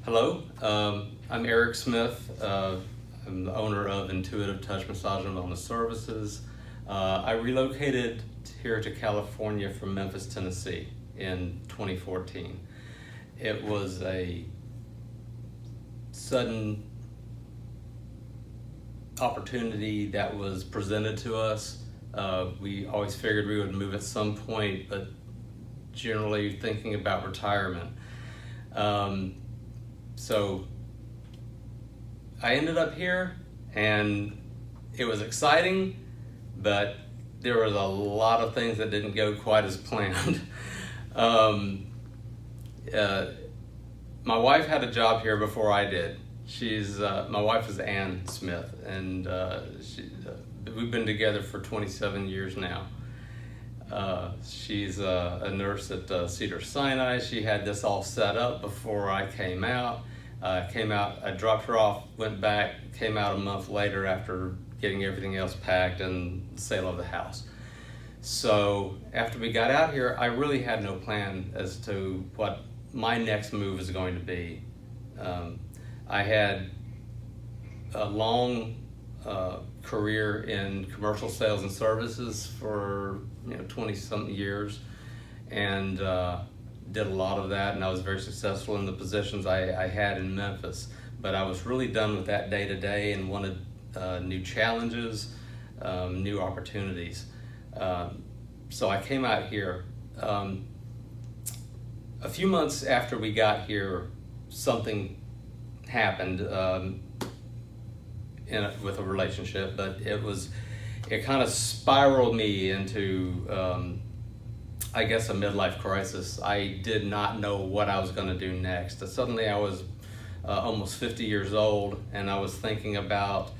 Hello, I'm Eric Smith. I'm the owner of Intuitive Touch Massage and Wellness Services. I relocated here to California from Memphis, Tennessee in 2014. It was a sudden opportunity that was presented to us. We always figured we would move at some point, but generally thinking about retirement. So I ended up here, and it was exciting, but there was a lot of things that didn't go quite as planned. My wife had a job here before I did. My wife is Ann Smith, and we've been together for 27 years now. She's a nurse at Cedars-Sinai. She had this all set up before I came out. I dropped her off, went back, came out a month later after getting everything else packed and the sale of the house. So after we got out here, I really had no plan as to what my next move is going to be. I had a long career in commercial sales and services for 20-something years, and did a lot of that, and I was very successful in the positions I had in Memphis. But I was really done with that day-to-day and wanted new challenges, new opportunities. So I came out here. A few months after we got here, something happened with a relationship, but it kind of spiraled me into I guess a midlife crisis. I did not know what I was going to do next. Suddenly I was almost 50 years old, and I was thinking about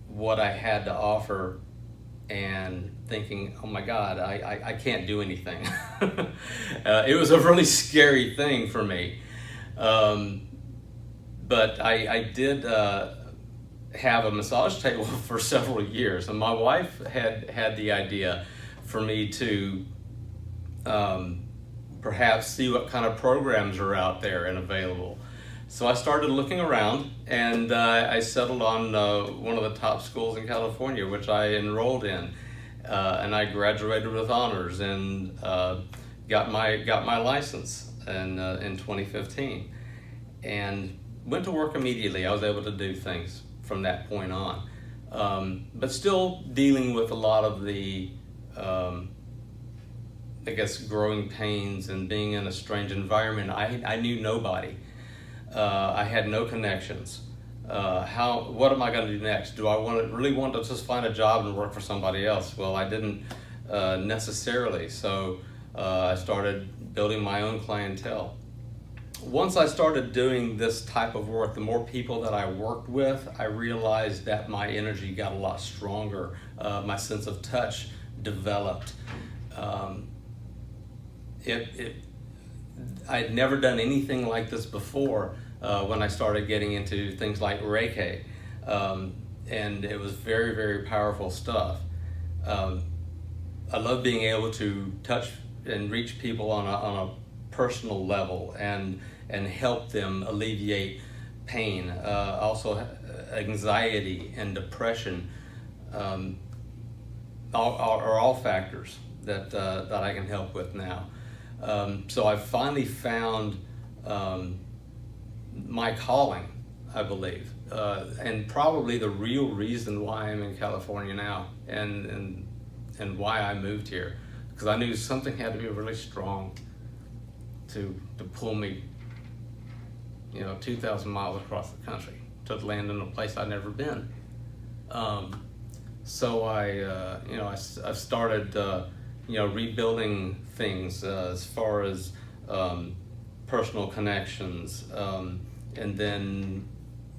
what I had to offer and thinking, oh my God, I can't do anything. It was a really scary thing for me. But I did have a massage table for several years, and my wife had the idea for me to perhaps see what kind of programs are out there and available. So I started looking around, and I settled on one of the top schools in California, which I enrolled in, and I graduated with honors and got my license in 2015, and went to work immediately. I was able to do things from that point on, but still dealing with a lot of the I guess growing pains and being in a strange environment. I knew nobody. I had no connections. What am I going to do next? Do I really want to just find a job and work for somebody else? Well, I didn't necessarily. So I started building my own clientele. Once I started doing this type of work, the more people that I worked with, I realized that my energy got a lot stronger. My sense of touch developed. I'd never done anything like this before when I started getting into things like Reiki, and it was very, very powerful stuff. I love being able to touch and reach people on a personal level and help them alleviate pain, also anxiety and depression. Are all factors that I can help with now. So I finally found my calling, I believe, and probably the real reason why I'm in California now, and why I moved here, because I knew something had to be really strong to pull me 2,000 miles across the country to land in a place I'd never been. So I've started rebuilding things as far as personal connections, and then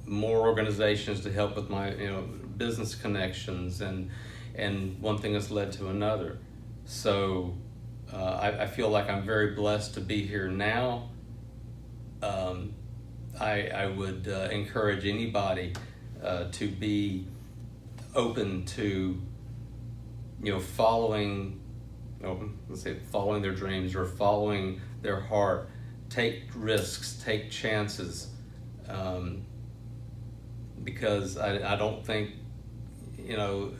more organizations to help with my business connections, and one thing has led to another. So I feel like I'm very blessed to be here now. I would encourage anybody to be open to following let's say following their dreams or following their heart, take risks, take chances, because I don't think, you know,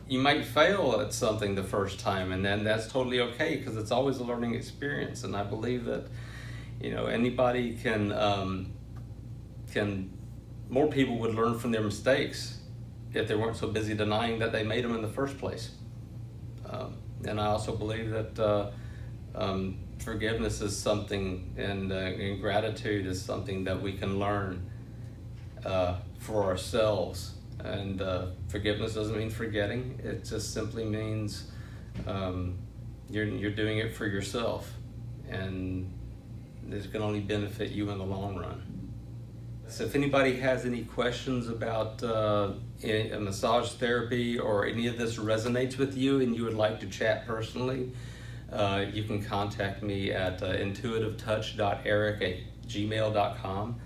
you might fail at something the first time, and then that's totally okay, because it's always a learning experience. And I believe that, you know, anybody can more people would learn from their mistakes if they weren't so busy denying that they made them in the first place. And I also believe that forgiveness is something, and gratitude is something that we can learn for ourselves. And forgiveness doesn't mean forgetting. It just simply means you're doing it for yourself, and it can only benefit you in the long run. So if anybody has any questions about a massage therapy, or any of this resonates with you and you would like to chat personally, you can contact me at intuitivetouch.eric@gmail.com.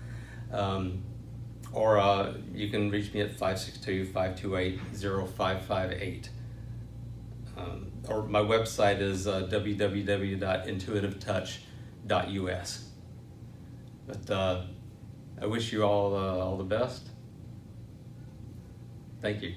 Or you can reach me at 562-528-0558. Or my website is www.intuitivetouch.us. But I wish you all the best. Thank you.